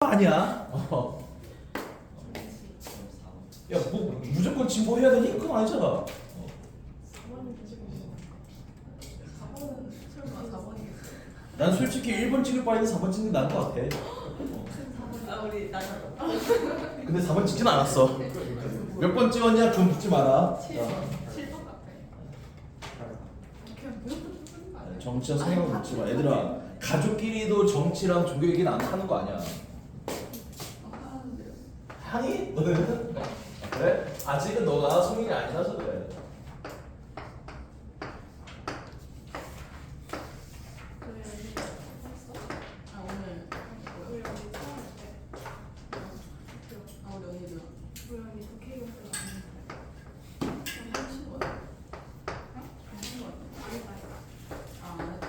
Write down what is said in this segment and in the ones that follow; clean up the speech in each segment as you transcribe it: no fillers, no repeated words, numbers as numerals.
아니야. 야, 뭐 무조건 진보해야 되니? 그건 아니잖아. 4번은 설마 4번이겠어? 난 솔직히 1번 찍을 바에는 4번 찍는 게 나은 것 같아. 아 우리 나가. 근데 4번 찍진 않았어. 몇 번 찍었냐? 좀 묻지 마라. 7번 같아. 그냥 무조건 쓰는 거 아니야? 정치와 성향 묻지 마. 얘들아, 가족끼리도 정치랑 종교 얘기는 안 하는 거 아니야. 하는데요. 하니? 너는? 그래? 아직은 너가 성인이 아니라서 그래. 아 오늘 우리 언니 처음 할 때. 아 우리 언니도. 우리 언니 독해요. 한신 거. 한신 거. 아 안 했다.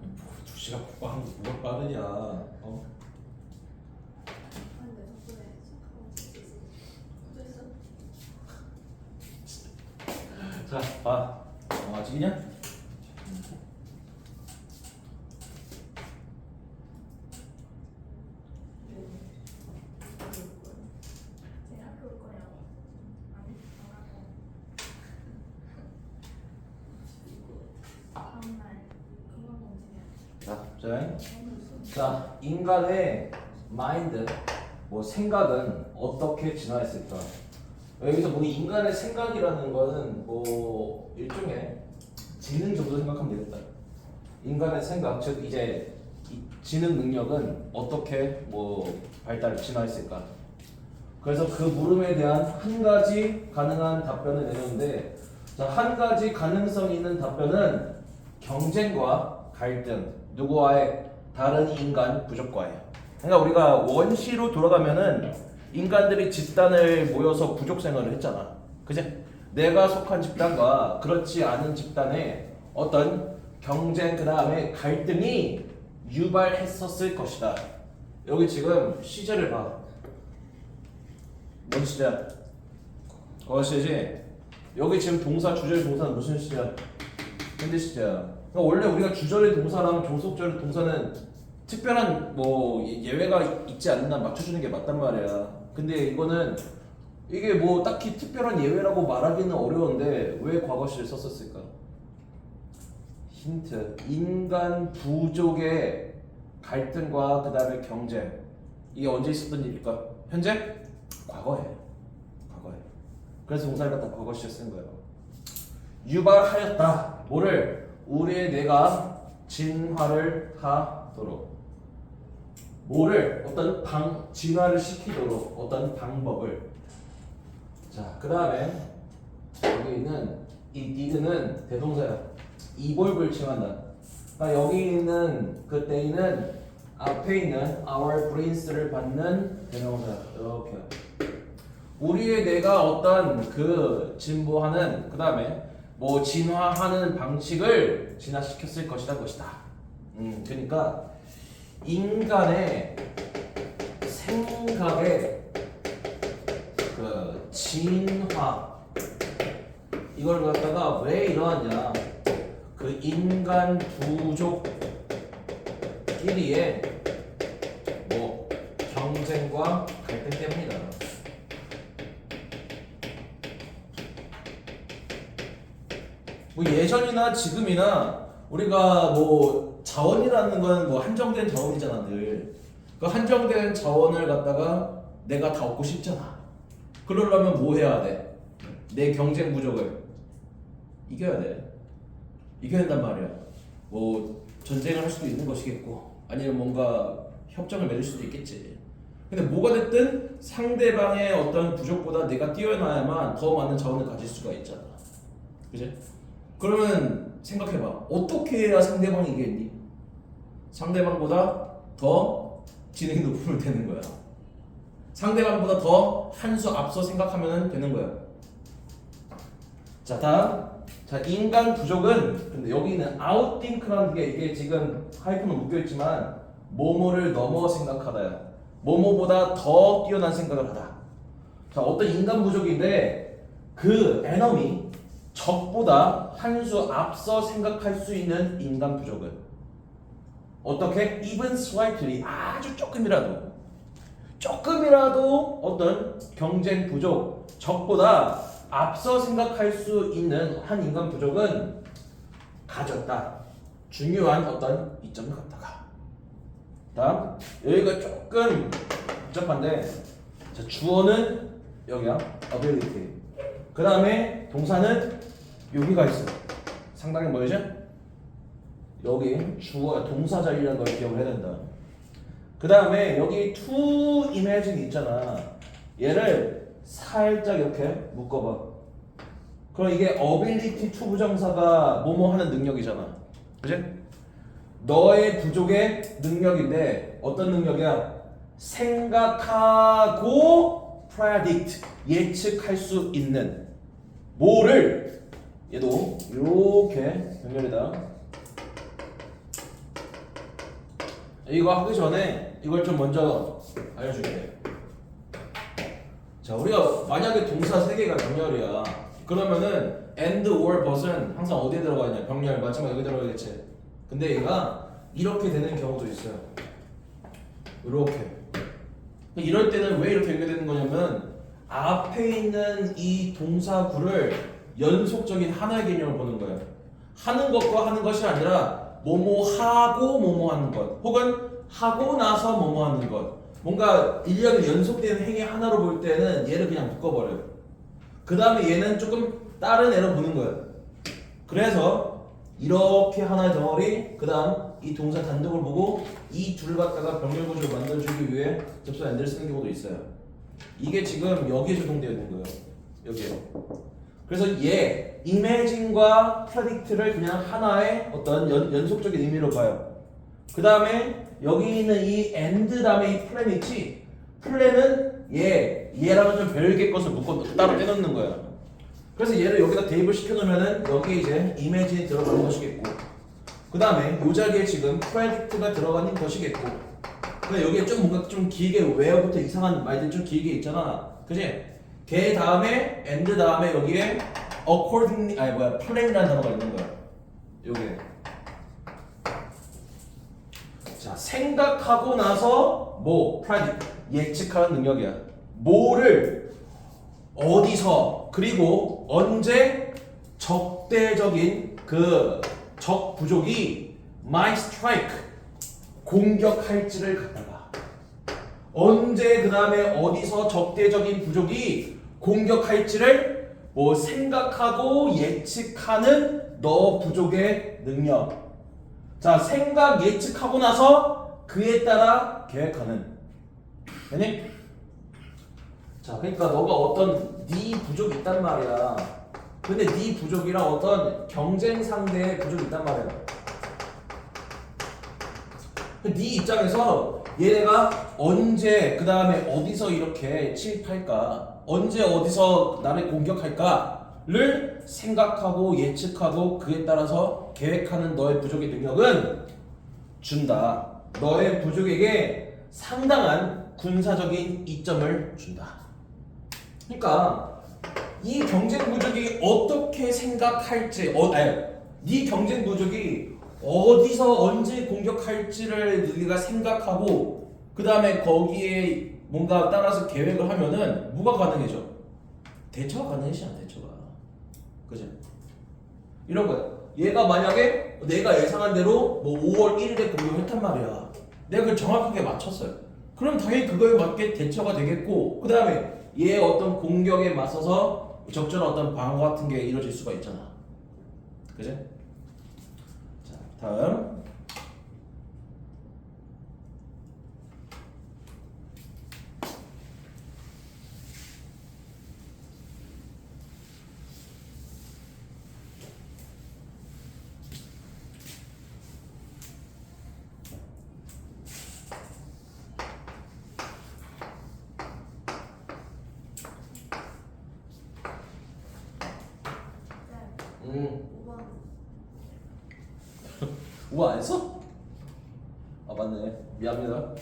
뭐, 2시간 국방하는 게 뭐가 빠르냐. 어? 자, 봐. 아직이냐? 자, 인간의 마인드, 뭐 생각은 어떻게 진화했을까? 여기서 보니 인간의 생각이라는 거는 뭐 일종의 지능 정도 생각하면 되겠다. 인간의 생각, 즉 이제 이 지능 능력은 어떻게 뭐 발달 진화했을까? 그래서 그 물음에 대한 한 가지 가능한 답변을 내렸는데, 자, 한 가지 가능성 있는 답변은 경쟁과 갈등, 누구와의 다른 인간 부족과예요. 그러니까 우리가 원시로 돌아가면은 인간들이 집단을 모여서 부족 생활을 했잖아. 그지? 내가 속한 집단과 그렇지 않은 집단의 어떤 경쟁 그 다음에 갈등이 유발했었을 것이다. 여기 지금 시제를 봐. 뭔 시제야? 시제지? 여기 지금 동사, 주절, 동사는 무슨 시제야? 현재 시제야. 그러니까 원래 우리가 주절의 동사랑 종속절의 동사는 특별한 뭐 예외가 있지 않나 맞춰주는 게 맞단 말이야. 근데 이거는 이게 뭐 딱히 특별한 예외라고 말하기는 어려운데 왜 과거 시를 썼었을까? 힌트. 인간 부족의 갈등과 그 다음에 경쟁. 이게 언제 있었던 일일까? 현재? 과거에. 그래서 동사를 갖다 과거 시제 쓴 거예요. 유발하였다. 뭐를? 우리의 뇌가 진화를 하도록. 뭐를? 어떤 진화를 시키도록 어떤 방법을. 자, 그 다음에 여기 있는 이 did는 대동사야. 이볼브를 칭한다. 그러니까 여기 있는 그 때는 앞에 있는 our brains를 받는 대명사. 이렇게. 우리의 뇌가 어떤 그 진보하는 그 다음에 뭐 진화하는 방식을 진화시켰을 것이다. 그러니까 인간의 생각의 그 진화 이걸 갖다가 왜 이러하냐? 그 인간 부족끼리의 뭐 경쟁과 갈등 때문이다. 뭐 예전이나 지금이나 우리가 뭐 자원이라는 건 뭐 한정된 자원이잖아 늘. 그 한정된 자원을 갖다가 내가 다 얻고 싶잖아. 그러려면 뭐 해야 돼? 내 경쟁 부족을 이겨야 돼. 이겨야 된단 말이야. 뭐 전쟁을 할 수도 있는 것이겠고 아니면 뭔가 협정을 맺을 수도 있겠지. 근데 뭐가 됐든 상대방의 어떤 부족보다 내가 뛰어나야만 더 많은 자원을 가질 수가 있잖아. 그지? 그러면 생각해봐. 어떻게 해야 상대방이 이기겠니? 상대방보다 더 지능이 높으면 되는 거야. 상대방보다 더 한 수 앞서 생각하면 되는 거야. 자, 다음. 자, 인간 부족은 근데 여기 있는 outthink라는 게 이게 지금 하이픈은 묶여있지만 뭐뭐를 넘어 생각하다야. 뭐뭐보다 더 뛰어난 생각을 하다. 자, 어떤 인간 부족인데 그 enemy 적보다 한 수 앞서 생각할 수 있는 인간 부족은 어떻게? even slightly 아주 조금이라도 어떤 경쟁 부족 적보다 앞서 생각할 수 있는 한 인간 부족은 가졌다. 중요한 어떤 이점을 갖다가. 다음 여기가 조금 복잡한데 자, 주어는 여기야 ability. 그 다음에 동사는 여기가 있어. 상당히 뭐죠? 여기 주어 동사 자리라는 걸 기억을 해야 된다. 그 다음에 여기 to imagine 있잖아. 얘를 살짝 이렇게 묶어봐. 그럼 이게 ability to 부정사가 뭐뭐 하는 능력이잖아. 그치? 너의 부족의 능력인데 어떤 능력이야? 생각하고 predict 예측할 수 있는 뭐를 얘도 이렇게 연결이다. 이거 하기 전에 이걸 좀 먼저 알려줄게. 자, 우리가 만약에 동사 3개가 병렬이야. 그러면은 and or but은 항상 어디에 들어가 있냐? 병렬 마지막 여기 들어가겠지. 근데 얘가 이렇게 되는 경우도 있어요. 이렇게. 이럴 때는 왜 이렇게 연결되는 거냐면 앞에 있는 이 동사구를 연속적인 하나의 개념을 보는 거예요. 하는 것과 하는 것이 아니라 뭐뭐 하고 뭐뭐 하는 것, 혹은 하고 나서 뭐뭐 하는 것. 뭔가 일련의 연속된 행위 하나로 볼 때는 얘를 그냥 묶어버려요. 그 다음에 얘는 조금 다른 애로 보는 거예요. 그래서 이렇게 하나의 덩어리, 그 다음 이 동사 단독을 보고 이 둘을 갖다가 병렬 구조를 만들어주기 위해 접속 안 될 쓰는 경우도 있어요. 이게 지금 여기에 적용되어 있는 거예요. 여기에. 그래서 얘 imagine과 predict를 그냥 하나의 어떤 연속적인 의미로 봐요. 그 다음에 여기 있는 이 and 다음에 이 plan 있지? plan은 얘랑은 좀 별개 것을 묶어 따로 떼놓는 거야. 그래서 얘를 여기다 대입을 시켜놓으면은 여기에 이제 imagine이 들어가는 것이겠고, 그 다음에 이 자리에 지금 predict가 들어가는 것이겠고, 근데 여기에 좀 뭔가 좀 길게 where부터 이상한 말들이 좀 길게 있잖아. 그지? 걔 다음에 and 다음에 여기에 accordingly plan이라는 단어가 있는 거야. 요게. 자, 생각하고 나서 뭐 predict 예측하는 능력이야. 뭐를 어디서 그리고 언제 적대적인 그 적 부족이 might strike 공격할지를 갖다가 언제 그 다음에 어디서 적대적인 부족이 공격할지를 뭐 생각하고 예측하는 너 부족의 능력. 자, 생각 예측하고 나서 그에 따라 계획하는. 되니? 자, 그러니까 너가 어떤 네 부족이 있단 말이야. 근데 네 부족이랑 어떤 경쟁 상대의 부족이 있단 말이야. 네 입장에서 얘네가 언제 그 다음에 어디서 이렇게 침입할까, 언제 어디서 나를 공격할까를 생각하고 예측하고 그에 따라서 계획하는 너의 부족의 능력은 준다. 너의 부족에게 상당한 군사적인 이점을 준다. 그러니까 이 경쟁 부족이 어떻게 생각할지, 네 경쟁 부족이 어디서 언제 공격할지를 네가 생각하고 그 다음에 거기에 뭔가 따라서 계획을 하면은 뭐가 가능해져? 대처가 가능해지잖아. 대처가. 그죠? 이런 거야. 얘가 만약에 내가 예상한 대로 뭐 5월 1일에 공격을 했단 말이야. 내가 그걸 정확하게 맞췄어요. 그럼 당연히 그거에 맞게 대처가 되겠고 그 다음에 얘의 어떤 공격에 맞서서 적절한 어떤 방어 같은 게 이루어질 수가 있잖아. 그죠? 자, 다음. 우와 안 했어? 아 맞네. 미안합니다.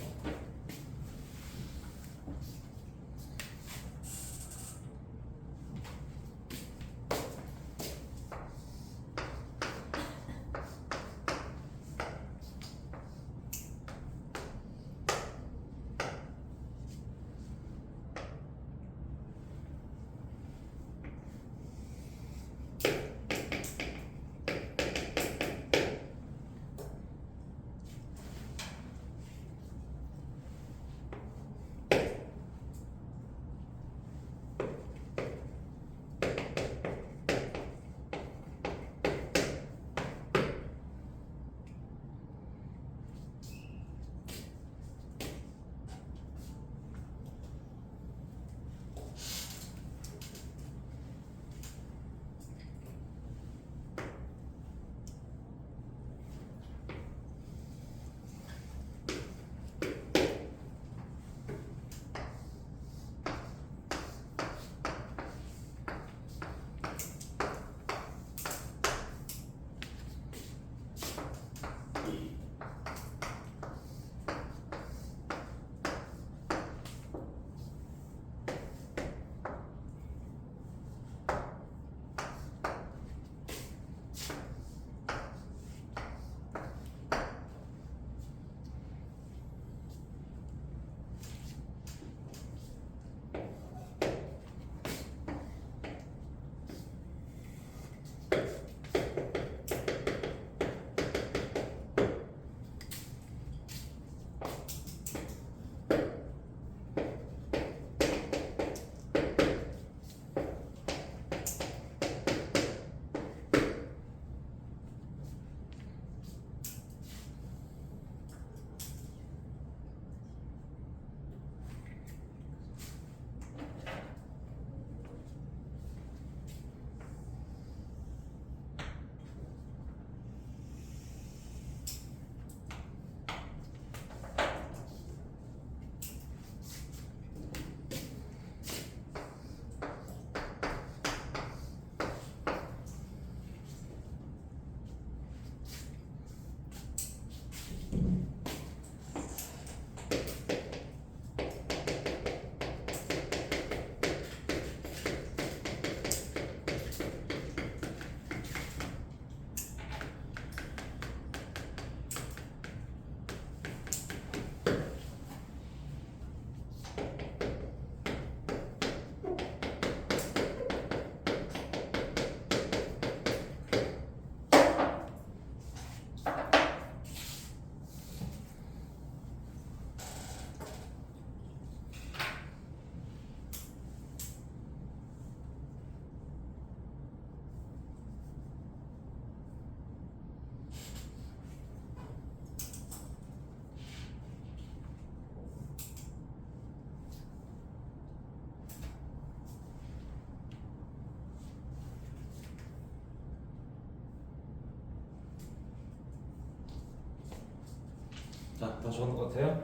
자, 다 적은 것 같아요.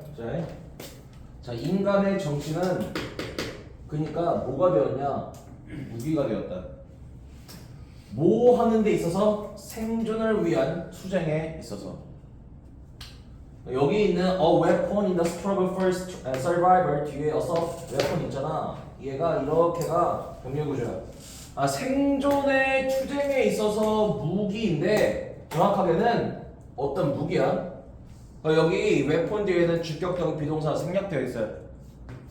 자, 인간의 정신은 그러니까 뭐가 되었냐? 무기가 되었다. 뭐 하는 데 있어서 생존을 위한 투쟁에 있어서 여기 있는 a weapon in the struggle for survival 뒤에 assault weapon 있잖아. 얘가 이렇게가 병렬 구조야. 아, 생존의 투쟁에 있어서 무기인데 정확하게는 어떤 무기야? 여기 웨폰 뒤에는 주격동 비동사 생략되어 있어요.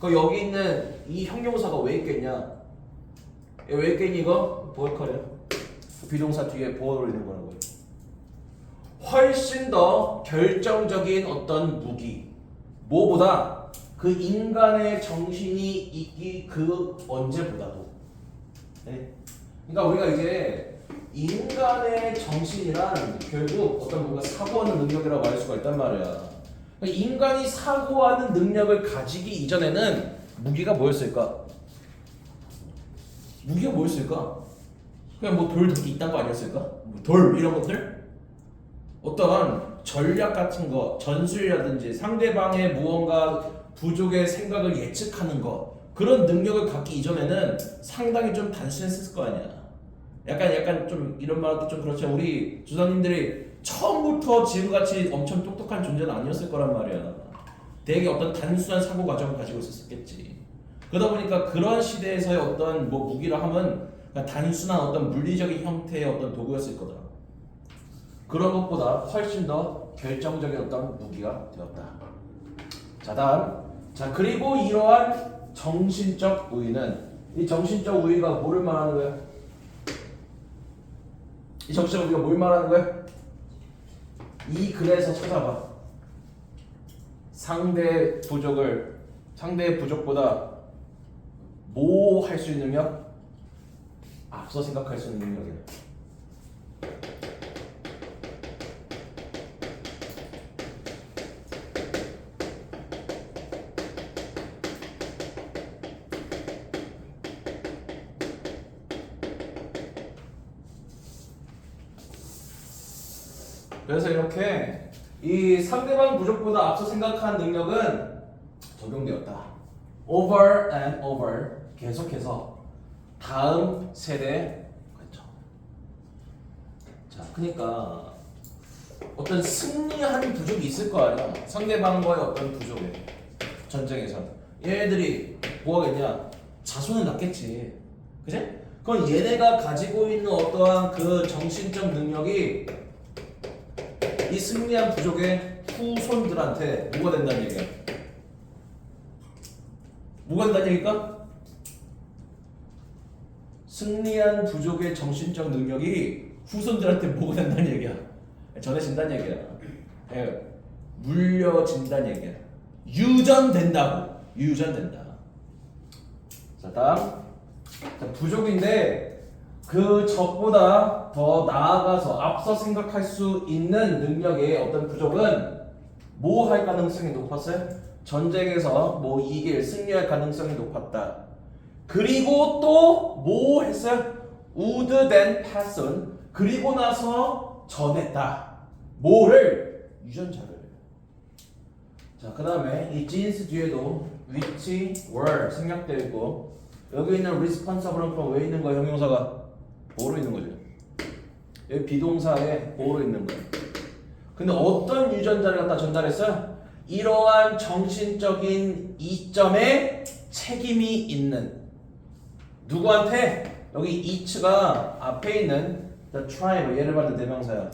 여기 있는 이 형용사가 왜 있겠냐? 왜 있겠니 이거? 보컬이야. 비동사 뒤에 보어로 있는 거라고요. 훨씬 더 결정적인 어떤 무기. 뭐보다 그 인간의 정신이 있기 그 언제보다도. 네? 그러니까 우리가 이제 인간의 정신이란 결국 어떤 뭔가 사고하는 능력이라고 할 수가 있단 말이야. 그러니까 인간이 사고하는 능력을 가지기 이전에는 무기가 뭐였을까? 무기가 뭐였을까? 그냥 뭐 돌, 도끼 이딴 거 아니었을까? 돌 이런 것들? 어떠한 전략 같은 거, 전술이라든지 상대방의 무언가 부족의 생각을 예측하는 거 그런 능력을 갖기 이전에는 상당히 좀 단순했을 거 아니야. 약간 좀 이런 말도 좀 그렇죠. 우리 주사님들이 처음부터 지금같이 엄청 똑똑한 존재는 아니었을 거란 말이야. 되게 어떤 단순한 사고 과정을 가지고 있었겠지. 그러다 보니까 그런 시대에서의 어떤 뭐 무기라 하면 단순한 어떤 물리적인 형태의 어떤 도구였을 거다. 그런 것보다 훨씬 더 결정적인 어떤 무기가 되었다. 자, 다음. 자, 그리고 이러한 정신적 우위는 이 정신적 우위가 뭐를 말하는 거야? 이 정신적 우위가 뭘 말하는 거야? 이 글에서 찾아봐. 상대의 부족보다 뭐 할 수 있는 능력? 앞서 생각할 수 있는 능력이야. 그래서 이렇게 이 상대방 부족보다 앞서 생각한 능력은 적용되었다. Over and over 계속해서 다음 세대 그렇죠. 자, 그러니까 어떤 승리한 부족이 있을 거 아니야. 상대방과의 어떤 부족에 전쟁에서 얘네들이 뭐 하겠냐? 자손을 낳겠지, 그지? 그럼 얘네가 가지고 있는 어떠한 그 정신적 능력이 이 승리한 부족의 후손들한테 뭐가 된다는 얘기야? 뭐가 된다는 얘기일까? 승리한 부족의 정신적 능력이 후손들한테 뭐가 된다는 얘기야? 전해진다는 얘기야. 물려진다는 얘기야. 유전된다고. 유전된다. 자, 다음. 자, 부족인데 그 적보다 더 나아가서 앞서 생각할 수 있는 능력의 어떤 부족은 뭐 할 가능성이 높았어요? 전쟁에서 뭐 이길 승리할 가능성이 높았다. 그리고 또 뭐 했어요? would then pass on. 그리고 나서 전했다. 뭐를? 유전자를. 자, 그 다음에 이 genes 뒤에도 which were 생략되어 있고 여기 있는 responsible은 그럼 왜 있는 거야? 형용사가 뭐로 있는 거죠? 여기 비동사에 뭐로 있는 거예요? 근데 어떤 유전자를 갖다 전달했어요? 이러한 정신적인 이점에 책임이 있는 누구한테? 여기 each가 앞에 있는 the tribe 얘를 받는 대명사야.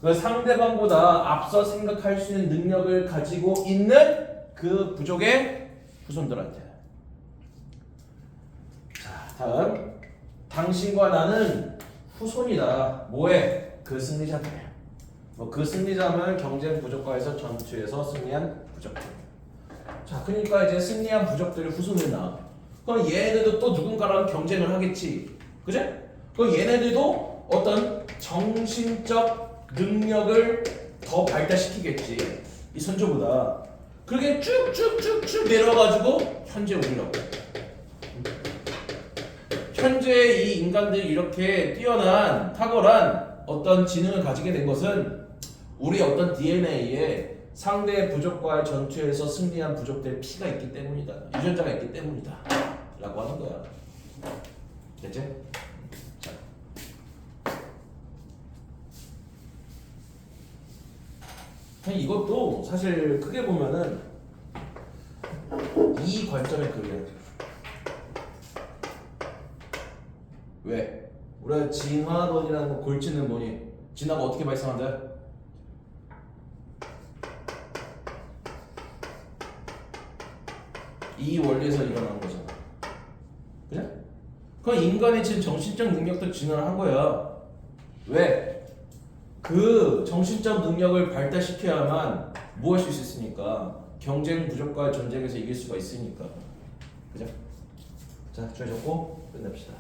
그 상대방보다 앞서 생각할 수 있는 능력을 가지고 있는 그 부족의 후손들한테. 자, 다음. 당신과 나는 후손이다. 뭐해? 그 승리자들. 그 승리자면 경쟁 부족과에서 전투에서 승리한 부족들. 자, 그러니까 이제 승리한 부족들이 후손을 낳아. 그럼 얘네들도 또 누군가랑 경쟁을 하겠지, 그제? 그럼 얘네들도 어떤 정신적 능력을 더 발달시키겠지, 이 선조보다. 그렇게 쭉쭉쭉쭉 내려가지고 현재 우리라고. 현재 이 인간들이 이렇게 뛰어난 탁월한 어떤 지능을 가지게 된 것은 우리 어떤 DNA에 상대 부족과의 전투에서 승리한 부족들의 피가 있기 때문이다. 유전자가 있기 때문이다. 라고 하는 거야. 됐지? 자. 이것도 사실 크게 보면은 이 관점에 그려야 돼. 왜? 우리가 진화론이라는 골치는 뭐니? 진화가 어떻게 발생한다? 이 원리에서 일어나는 거잖아. 그래? 그럼 인간의 지금 정신적 능력도 진화를 한 거야. 왜? 그 정신적 능력을 발달시켜야만 뭐 할 수 있으니까 경쟁 부족과의 전쟁에서 이길 수가 있으니까. 그죠? 자, 정해졌고 끝냅시다.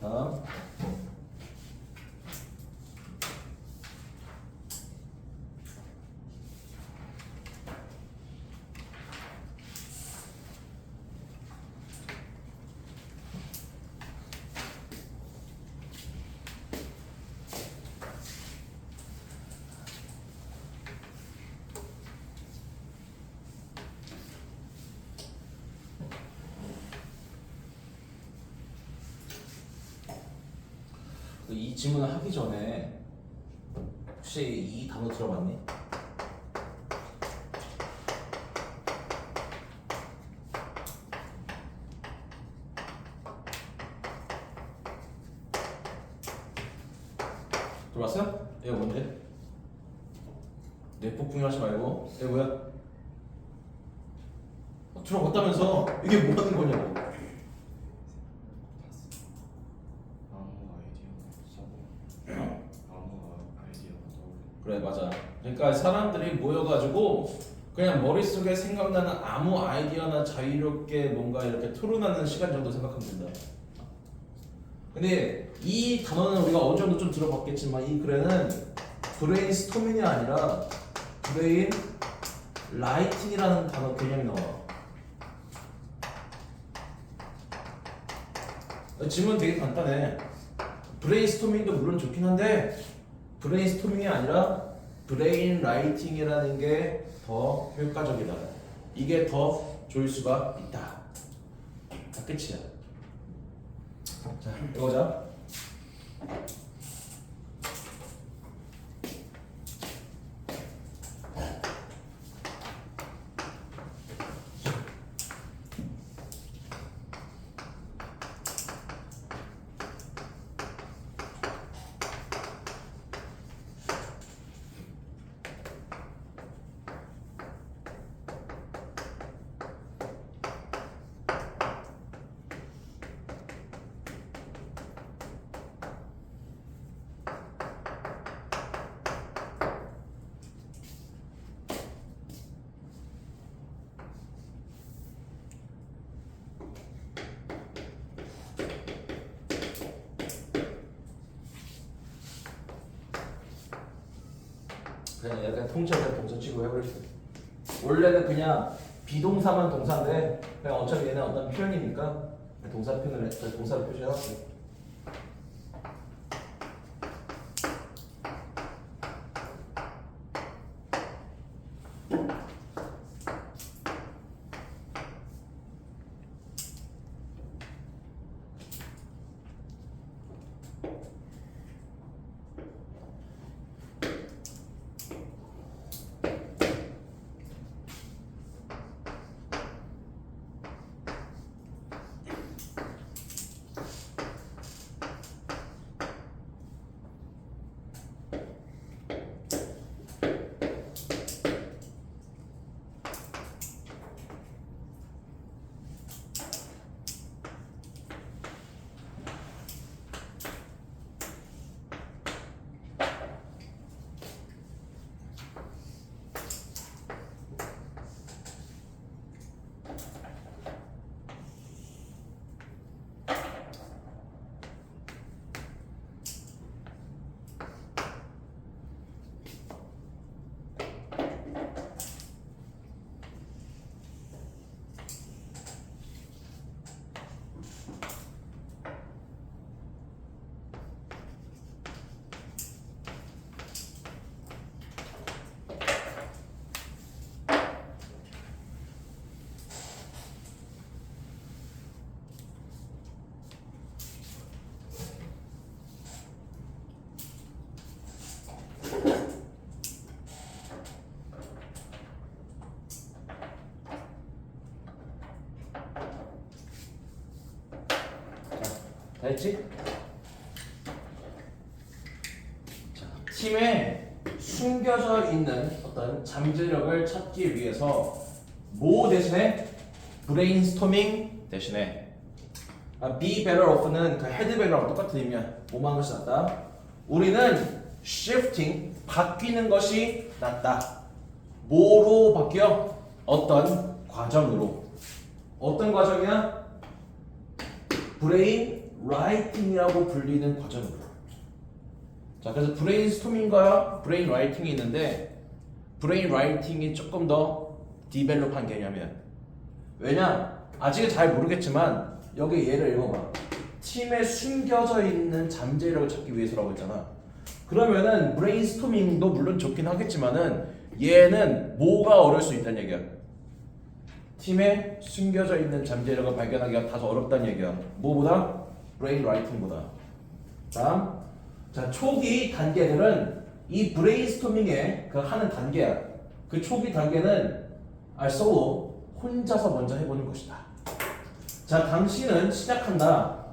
다음. 이 질문을 하기 전에 혹시 이 단어 들어봤니? 들어봤어요? 얘가 뭔데? 내폭풍이 하지 말고 얘 뭐야? 들어봤다면서 이게 뭐 하는 거냐고. 그래 맞아. 그러니까 사람들이 모여가지고 그냥 머릿속에 생각나는 아무 아이디어나 자유롭게 뭔가 이렇게 토론하는 시간 정도 생각하면 된다. 근데 이 단어는 우리가 어느 정도 좀 들어봤겠지만 이 글에는 브레인스토밍이 아니라 브레인 라이팅이라는 단어 개념이 나와. 질문 되게 간단해. 브레인스토밍도 물론 좋긴 한데 브레인스토밍이 아니라 브레인 라이팅이라는 게 더 효과적이다. 이게 더 좋을 수가 있다. 다 끝이야. 자, 읽어보자. 그냥 약간 통째로 동사 치고 해버릴 수 있어. 원래는 그냥 비동사만 동사인데 그냥 어차피 얘는 어떤 표현이니까 동사 표현을 동사를 표시해놨어. 됐지? 자, 팀에 숨겨져 있는 어떤 잠재력을 찾기 위해서 뭐 대신에 브레인스토밍 대신에 be better off는 그 head better랑 똑같은 의미야. 뭐만 것이 낫다. 우리는 shifting 바뀌는 것이 낫다. 뭐로 바뀌어? 어떤 과정으로. 어떤 과정이야? 브레인 라이팅이라고 불리는 과정으로. 자, 그래서 브레인스토밍과 브레인 라이팅이 있는데 브레인 라이팅이 조금 더 디벨롭한 개념이야. 왜냐? 아직은 잘 모르겠지만 여기 예를 읽어봐. 팀에 숨겨져 있는 잠재력을 찾기 위해서라고 했잖아. 그러면은 브레인스토밍도 물론 좋긴 하겠지만은 얘는 뭐가 어려울 수 있다는 얘기야. 팀에 숨겨져 있는 잠재력을 발견하기가 다소 어렵다는 얘기야. 뭐보다? 브레인 라이팅보다. 다음, 자, 초기 단계들은 이 브레인스토밍의 그 하는 단계야. 그 초기 단계는 솔로 혼자서 먼저 해보는 것이다. 자, 당신은 시작한다.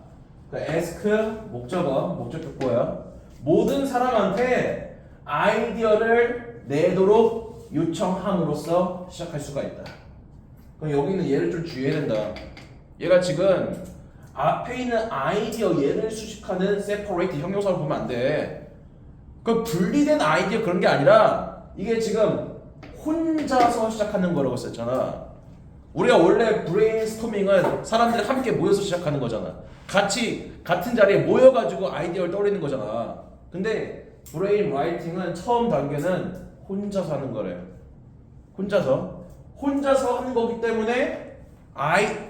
그 ask 목적어, 목적격보야. 모든 사람한테 아이디어를 내도록 요청함으로써 시작할 수가 있다. 그럼 여기 있는 얘를 좀 주의해야 된다. 얘가 지금 앞에 있는 아이디어 얘를 수식하는 separate 형용사를 보면 안 돼. 그 분리된 아이디어 그런 게 아니라 이게 지금 혼자서 시작하는 거라고 썼잖아. 우리가 원래 브레인스토밍은 사람들이 함께 모여서 시작하는 거잖아. 같은 자리에 모여가지고 아이디어를 떠올리는 거잖아. 근데 브레인 라이팅은 처음 단계는 혼자서 하는 거래. 혼자서 하는 거기 때문에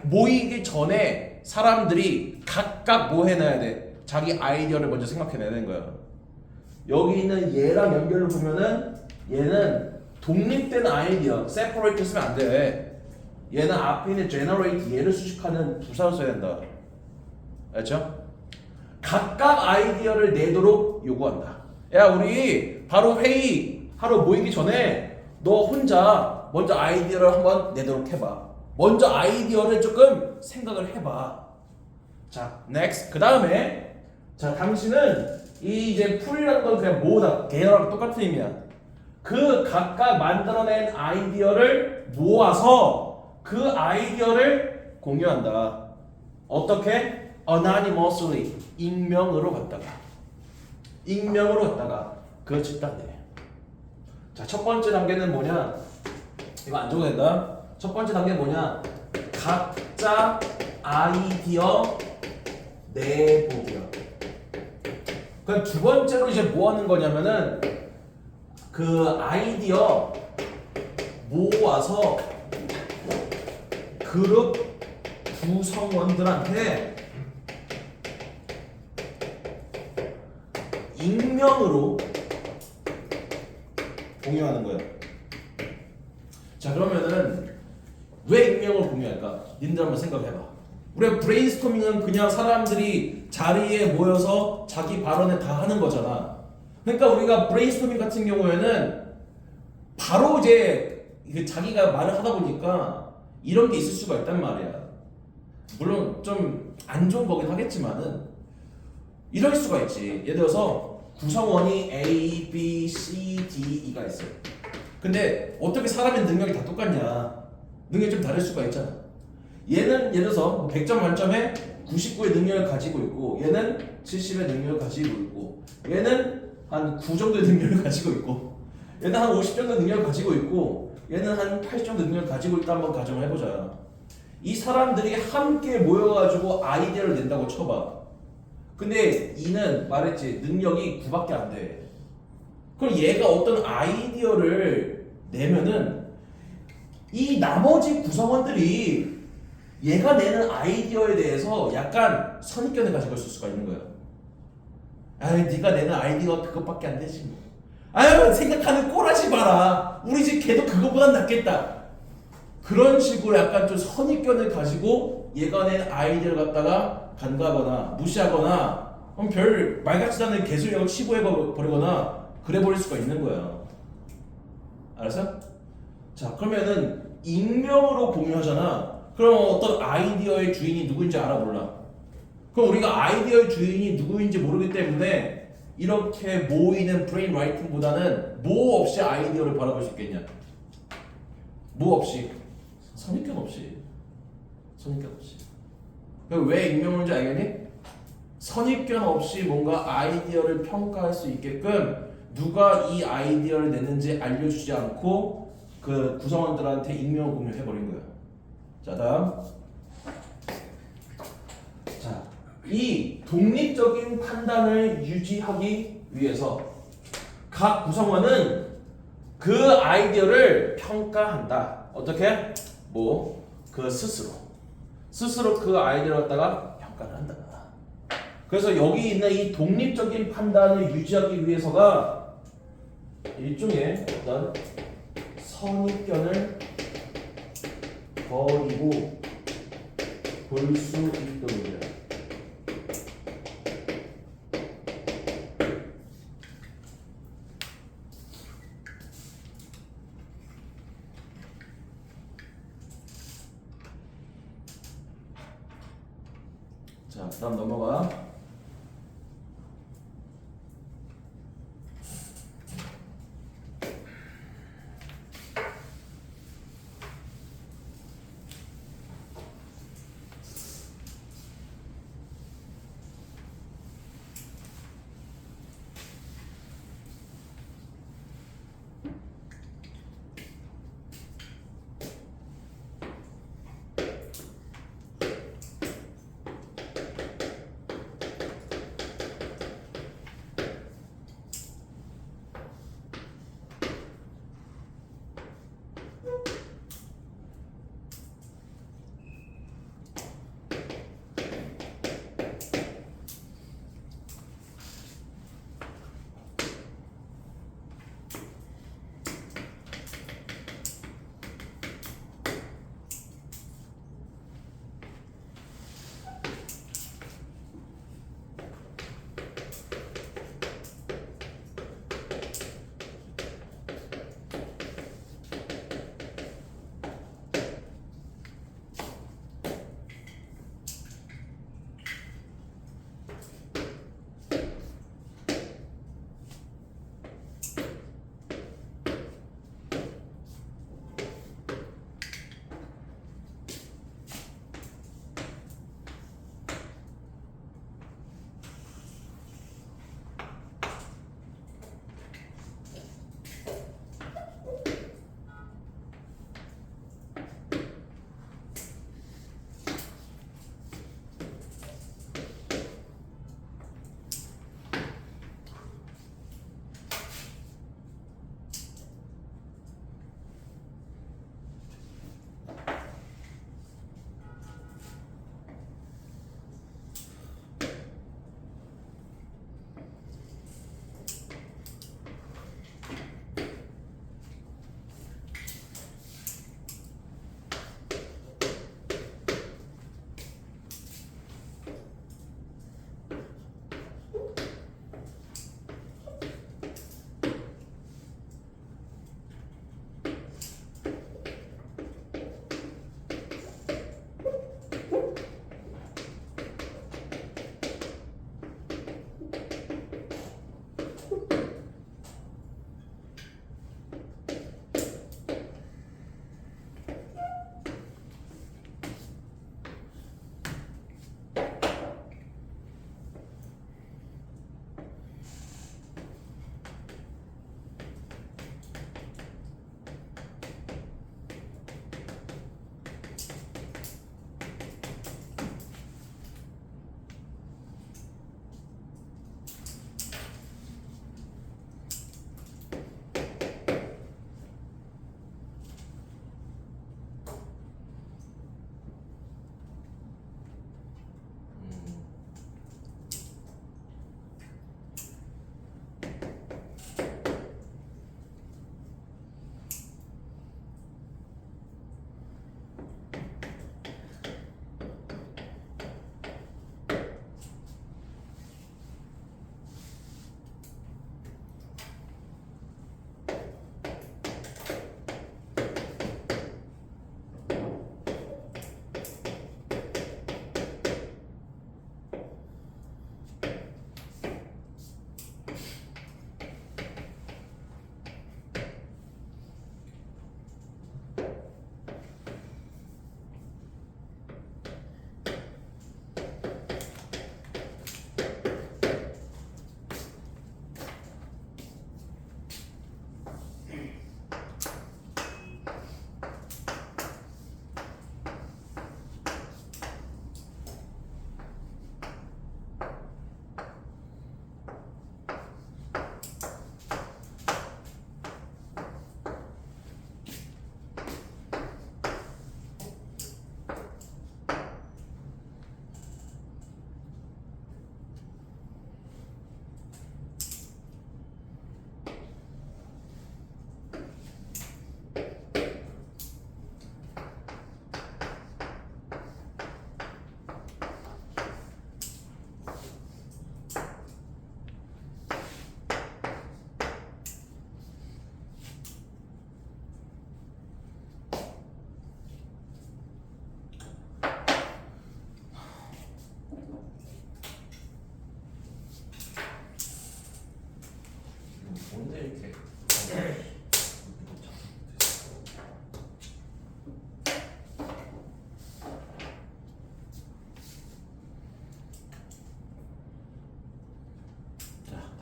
모이기 전에 사람들이 각각 뭐 해놔야 돼? 자기 아이디어를 먼저 생각해내야 되는 거야. 여기 있는 얘랑 연결을 보면은 얘는 독립된 아이디어, separate 쓰면 안 돼. 얘는 앞에 있는 generate 얘를 수식하는 부사를 써야 된다. 알죠? 각각 아이디어를 내도록 요구한다. 야, 우리 바로 회의하러 모이기 전에 너 혼자 먼저 아이디어를 한번 내도록 해봐. 먼저 아이디어를 조금 생각을 해봐. 자, next. 그 다음에 자, 당신은 이 이제 풀이라는 건 그냥 모으다. 계열하고 똑같은 의미야. 그 각각 만들어낸 아이디어를 모아서 그 아이디어를 공유한다. 어떻게? anonymously 익명으로 갖다가 그거 집단돼. 자, 첫 번째 단계는 뭐냐? 이거 안 적어도 된다. 첫 번째 단계는 뭐냐? 각자 아이디어 내보기야. 그럼 두 번째로 이제 뭐 하는 거냐면은 그 아이디어 모아서 그룹 구성원들한테 익명으로 공유하는 거야. 자, 그러면은 왜 익명으로 공유할까? 님들 한번 생각해봐. 우리가 브레인스토밍은 그냥 사람들이 자리에 모여서 자기 발언을 다 하는 거잖아. 그러니까 우리가 브레인스토밍 같은 경우에는 바로 이제 자기가 말을 하다 보니까 이런 게 있을 수가 있단 말이야. 물론 좀 안 좋은 거긴 하겠지만은 이럴 수가 있지. 예를 들어서 구성원이 A, B, C, D, E가 있어요. 근데 어떻게 사람의 능력이 다 똑같냐? 능력이 좀 다를 수가 있잖아. 얘는 예를 들어서 100점 만점에 99의 능력을 가지고 있고 얘는 70의 능력을 가지고 있고 얘는 한 9 정도의 능력을 가지고 있고 얘는 한 50 정도 능력을 가지고 있고 얘는 한 80 정도 능력을 가지고 있다. 한번 가정을 해보자. 이 사람들이 함께 모여가지고 아이디어를 낸다고 쳐봐. 근데 이는 말했지 능력이 9밖에 안 돼. 그럼 얘가 어떤 아이디어를 내면은 이 나머지 구성원들이 얘가 내는 아이디어에 대해서 약간 선입견을 가지고 있을 수가 있는 거야. 아유, 네가 내는 아이디어가 그것밖에 안 되지 뭐. 아유, 생각하는 꼴하지 마라. 우리 집 걔도 그거보단 낫겠다. 그런 식으로 약간 좀 선입견을 가지고 얘가 낸 아이디어를 갖다가 간과하거나 무시하거나 별 말같지도 않은 개소리하고 치부해버리거나 그래버릴 수가 있는 거야. 알았어? 자, 그러면은 익명으로 공유하잖아. 그럼 어떤 아이디어의 주인이 누구인지 알아 몰라? 그럼 우리가 아이디어의 주인이 누구인지 모르기 때문에 이렇게 모이는 브레인 라이팅보다는 뭐 없이 아이디어를 바라볼 수 있겠냐? 뭐 없이? 선입견 없이. 선입견 없이. 왜 익명인지 알겠니? 선입견 없이 뭔가 아이디어를 평가할 수 있게끔 누가 이 아이디어를 냈는지 알려주지 않고 그 구성원들한테 익명을 공유해버린 거야. 자, 다음. 자, 이 독립적인 판단을 유지하기 위해서 각 구성원은 그 아이디어를 평가한다. 어떻게? 뭐 그 스스로 그 아이디어를 갖다가 평가를 한다. 그래서 여기 있는 이 독립적인 판단을 유지하기 위해서가 일종의 어떤 선입견을 버리고 볼 수 있도록. 자, 그다음 넘어가.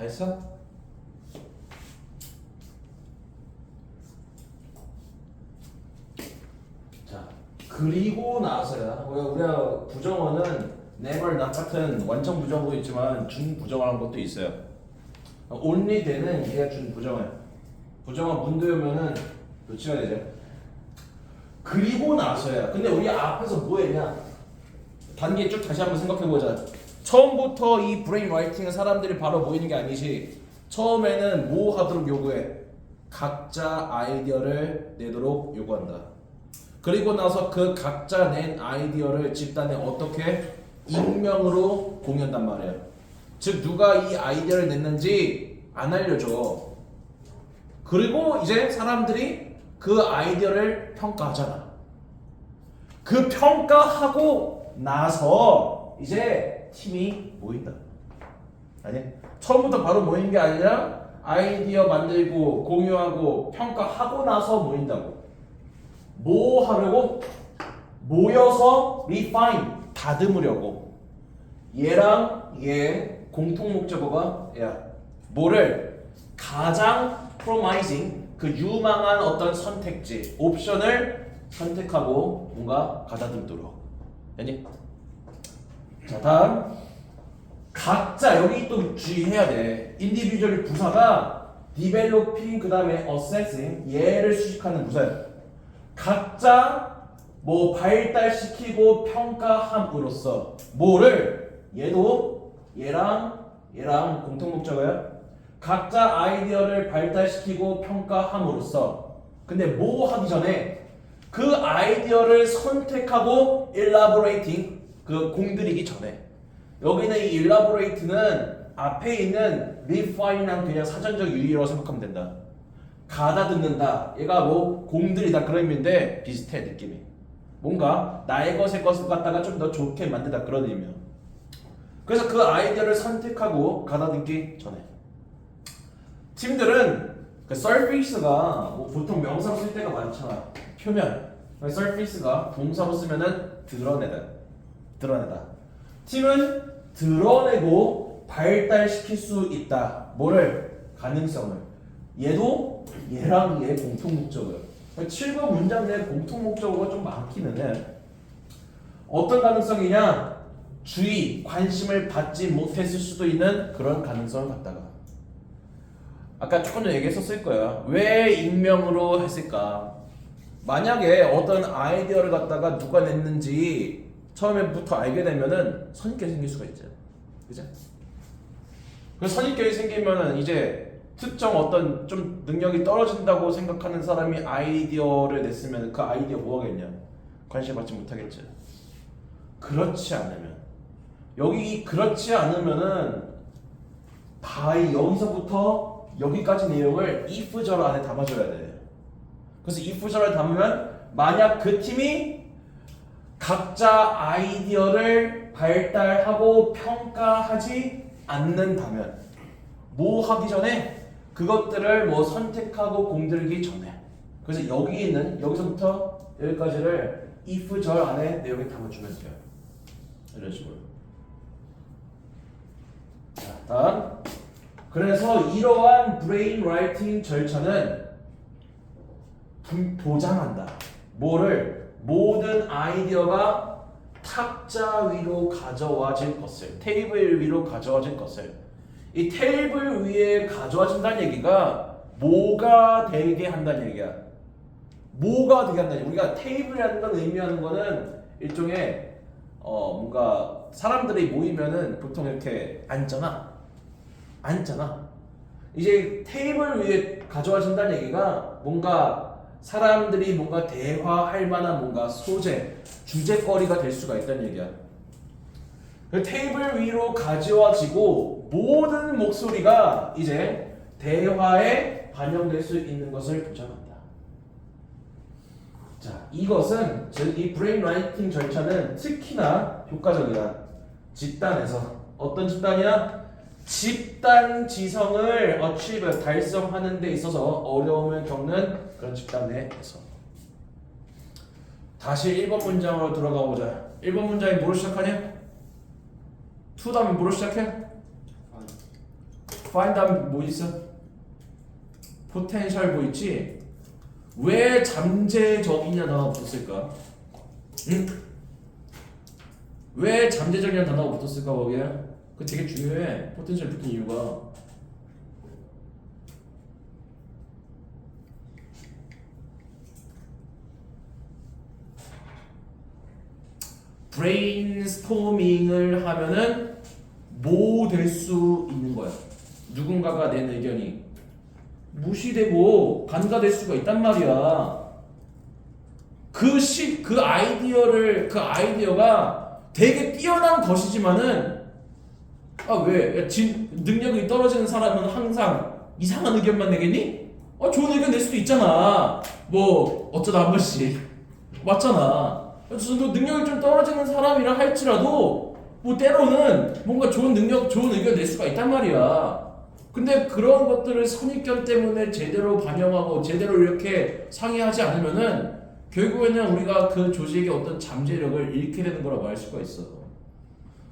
됐어? 자, 그리고 나서야 우리가 부정어는 never, not 같은 완전 부정어도 있지만 준부정어라는 것도 있어요. only the는 얘가 준부정어야. 부정어 문도 오면은 놓치가 되죠. 그리고 나서야. 근데 우리 앞에서 뭐 했냐? 단계 쭉 다시 한번 생각해보자. 처음부터 이 브레인 라이팅은 사람들이 바로 모이는 게 아니지. 처음에는 뭐 하도록 요구해? 각자 아이디어를 내도록 요구한다. 그리고 나서 그 각자 낸 아이디어를 집단에 어떻게? 익명으로 공유한단 말이야. 즉 누가 이 아이디어를 냈는지 안 알려줘. 그리고 이제 사람들이 그 아이디어를 평가하잖아. 그 평가하고 나서 이제 팀이 모인다. 아니? 처음부터 바로 모이는 게 아니라 아이디어 만들고 공유하고 평가하고 나서 모인다고. 뭐 하려고? 모여서 refine, 다듬으려고. 얘랑 얘 공통 목적어가 야 뭐를 가장 promising 그 유망한 어떤 선택지, 옵션을 선택하고 뭔가 가다듬도록. 아니? 자 다음 각자 여기 또 주의해야 돼. individual 부사가 developing 그 다음에 assessing 얘를 수식하는 부사야. 각자 뭐 발달시키고 평가함으로써 뭐를 얘도 얘랑 공통 목적어야. 각자 아이디어를 발달시키고 평가함으로써 근데 뭐 하기 전에 그 아이디어를 선택하고 elaborating 그 공들이기 전에 여기는 이 elaborate는 앞에 있는 refine이랑 그냥 사전적 유의라고 생각하면 된다. 가다듬는다. 얘가 뭐 공들이다 그런 의미인데 비슷해 느낌이. 뭔가 나의 것의 것을 갖다가 좀 더 좋게 만들다 그런 의미야. 그래서 그 아이디어를 선택하고 가다듬기 전에 팀들은 그 surface가 뭐 보통 명사로 쓸 때가 많잖아. 표면. surface가 동사로 쓰면은 드러내다. 팀은 드러내고 발달시킬 수 있다. 뭐를? 가능성을. 얘도 얘랑 얘 공통 목적어야. 7번 문장 내 공통 목적어가 좀 많기는 해. 어떤 가능성이냐? 주의, 관심을 받지 못했을 수도 있는 그런 가능성을 갖다가 아까 조금 전에 얘기했었을 거야. 왜 익명으로 했을까? 만약에 어떤 아이디어를 갖다가 누가 냈는지 처음에부터 알게 되면은 선입견이 생길 수가 있죠. 그죠? 그 선입견이 생기면은 이제 특정 어떤 좀 능력이 떨어진다고 생각하는 사람이 아이디어를 냈으면 그 아이디어 뭐 하겠냐? 관심 받지 못하겠죠. 그렇지 않으면 그렇지 않으면은 다 여기서부터 여기까지 내용을 if절 안에 담아줘야 돼. 그래서 if절을 담으면 만약 그 팀이 각자 아이디어를 발달하고 평가하지 않는다면 뭐 하기 전에 그것들을 뭐 선택하고 공들기 전에 그래서 여기 있는 여기서부터 여기까지를 if절 안에 내용에 담아주면 돼요. 이런 식으로. 자, 다음. 그래서 이러한 브레인 라이팅 절차는 보장한다. 뭐를? 모든 아이디어가 탁자 위로 가져와질 것을, 테이블 위로 가져와질 것을. 이 테이블 위에 가져와진다는 얘기가 뭐가 되게 한다는 얘기야. 뭐가 되게 한다는 얘기야. 우리가 테이블이라는 건 의미하는 거는 일종의 뭔가 사람들이 모이면은 보통 이렇게 앉잖아. 이제 테이블 위에 가져와진다는 얘기가 뭔가 사람들이 뭔가 대화할 만한 뭔가 소재, 주제거리가 될 수가 있다는 얘기야. 테이블 위로 가져와지고 모든 목소리가 이제 대화에 반영될 수 있는 것을 보장한다. 자, 이것은 즉 이 브레인 라이팅 절차는 특히나 효과적이다. 집단에서 어떤 집단이야? 집단 지성을 achieve 달성하는 데 있어서 어려움을 겪는 그런 집단 내에서. 다시 1번 문장으로 돌아가 보자. 1번 문장이 뭐로 시작하냐? to 다음에 뭐로 시작해? find 다음 뭐 있어? potential 뭐 있지? 왜 잠재적이냐 단어가 붙었을까? 응? 왜 잠재적이라는 단어가 붙었을까 거기에? 그 되게 중요해. potential 붙은 이유가. 브레인스토밍을 하면은 뭐 될 수 있는 거야? 누군가가 낸 의견이 무시되고 간과될 수가 있단 말이야. 그 아이디어가 되게 뛰어난 것이지만은 왜? 능력이 떨어지는 사람은 항상 이상한 의견만 내겠니? 좋은 의견 낼 수도 있잖아. 뭐 어쩌다 한 번씩 맞잖아. 그래서 능력이 좀 떨어지는 사람이라 할지라도 뭐 때로는 뭔가 좋은 의견 낼 수가 있단 말이야. 근데 그런 것들을 선입견 때문에 제대로 반영하고 제대로 이렇게 상의하지 않으면은 결국에는 우리가 그 조직의 어떤 잠재력을 잃게 되는 거라고 알 수가 있어.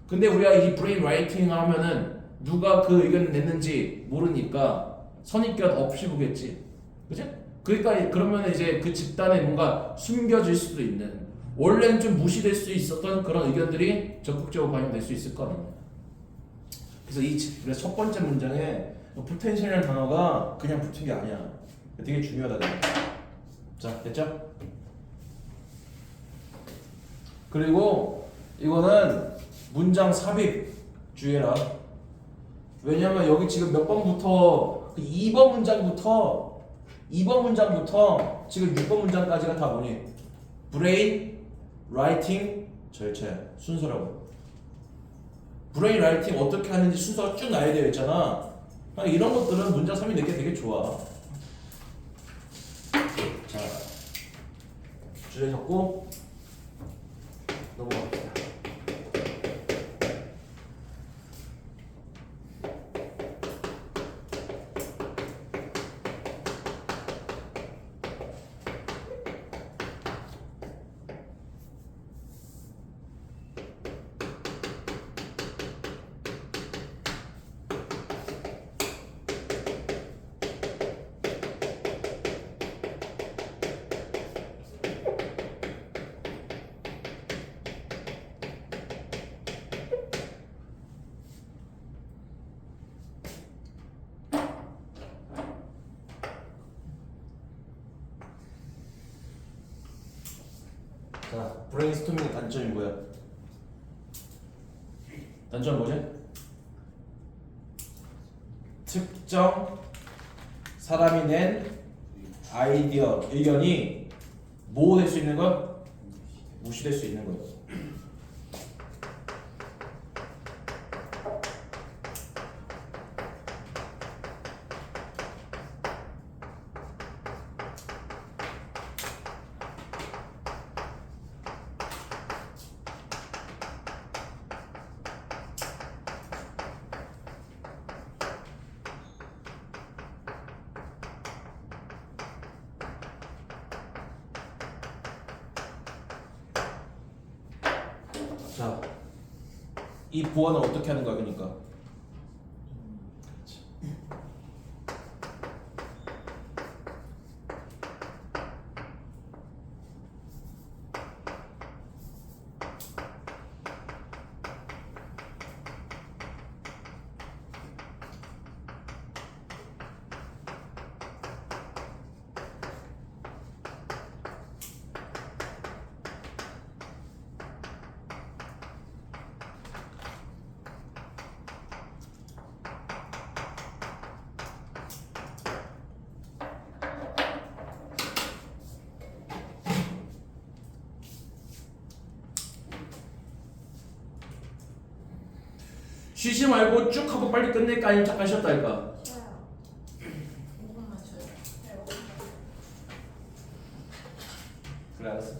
근데 우리가 이 브레인 라이팅 하면은 누가 그 의견을 냈는지 모르니까 선입견 없이 보겠지. 그치? 그러니까 그러면 이제 그 집단에 뭔가 숨겨질 수도 있는, 원래는 좀 무시될 수 있었던 그런 의견들이 적극적으로 반영될 수 있을 거라는. 그래서 첫 번째 문장에 포텐셜이라는 단어가 그냥 붙은 게 아니야. 되게 중요하다. 자, 됐죠? 그리고 이거는 문장 삽입 주의해라. 왜냐면 여기 지금 몇 번부터 2번 문장부터 지금 6번 문장까지가 다 뭐니? 브레인 라이팅 절차야. 순서라고. 브레인 라이팅 어떻게 하는지 순서가 쭉 나야 되어 있잖아. 이런 것들은 문장 삽입 내기 되게 좋아. 자, 주제 적고 넘어갑시다. 자, 브레인스토밍의 단점이 뭐야? 단점 뭐지? 특정 사람이 낸 아이디어, 의견이 뭐 될 수 있는 거? 무시될 수 있는 거예요. 자, 이 보완을 어떻게 하는 거야, 그러니까? 쉬지 말고 쭉 하고 빨리 끝낼까 아니면 잠깐 쉬었다 할까? 쉬어요. 5분만 쉬어요. 그래, 알았어.